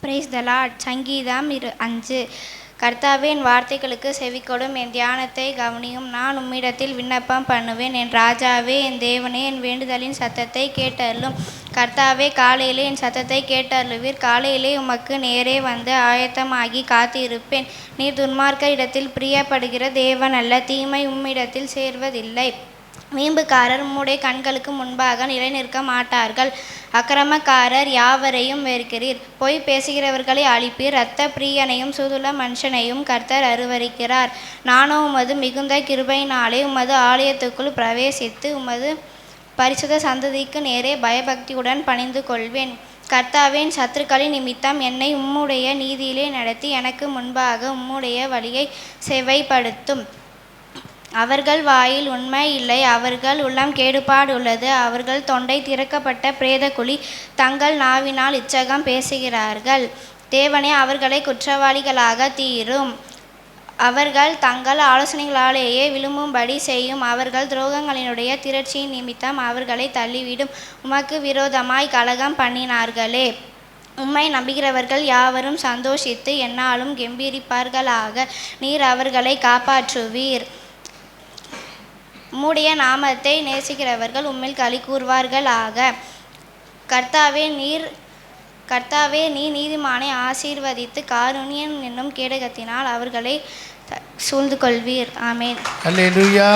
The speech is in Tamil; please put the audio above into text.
Praise the Lord. சங்கீதம் 5. கர்த்தாவே, என் வார்த்தைகளுக்கு செவிக்கொடும், என் தியானத்தை கவனியும். நான் உம்மிடத்தில் விண்ணப்பம் பண்ணுவேன். என் ராஜாவே, என் தேவனே, என் வேண்டுதலின் சத்தத்தை கேட்டருளும். கர்த்தாவே, காலையிலே என் சத்தத்தை கேட்டருளுவீர். காலையிலே உமக்கு நேரே வந்து ஆயத்தமாகி காத்திருப்பேன். நீர் துன்மார்க்க இடத்தில் பிரியப்படுகிற தேவன் அல்ல, தீமை உம்மிடத்தில் சேர்வதில்லை. வீம்புக்காரர் உம்முடைய கண்களுக்கு முன்பாக நிலை நிற்க மாட்டார்கள். அக்கிரமக்காரர் யாவரையும் வெறுக்கிறீர். பொய் பேசுகிறவர்களை அழிப்பீர். இரத்த பிரியனையும் சூதுள்ள மனுஷனையும் கர்த்தர் அருவருக்கிறார். நானோ உமது மிகுந்த கிருபையினாலே உமது ஆலயத்துக்குள் பிரவேசித்து உமது பரிசுத்த சந்ததிக்கு நேரே பயபக்தியுடன் பணிந்து கொள்வேன். கர்த்தாவே, என் சத்துருக்களின் நிமித்தம் என்னை உம்முடைய நீதியிலே நடத்தி எனக்கு முன்பாக உம்முடைய வழியை செவைப்படுத்தும். அவர்கள் வாயில் உண்மை இல்லை, அவர்கள் உள்ளம் கேடுபாடுள்ளது. அவர்கள் தொண்டை திறக்கப்பட்ட பிரேதக்குழி, தங்கள் நாவினால் இச்சகம் பேசுகிறார்கள். தேவனே, அவர்களை குற்றவாளிகளாக தீரும். அவர்கள் தங்கள் ஆலோசனைகளாலேயே விழும்படி செய்யும். அவர்கள் துரோகங்களினுடைய திரட்சியின் நிமித்தம் அவர்களை தள்ளிவிடும். உமக்கு விரோதமாய் கலகம் பண்ணினார்களே. உம்மை நம்புகிறவர்கள் யாவரும் சந்தோஷித்து எந்நாளும் கெம்பீரிப்பார்களாக. நீர் அவர்களை காப்பாற்றுவீர். உம்முடைய நாமத்தை நேசிக்கிறவர்கள் உம்மில் களி கூர்வார்களாக. கர்த்தாவே, நீ நீதிமானை ஆசீர்வதித்து காருண்யம் என்னும் கேடகத்தினால் அவர்களை சூழ்ந்து கொள்வீர். ஆமேன். அல்லேலூயா.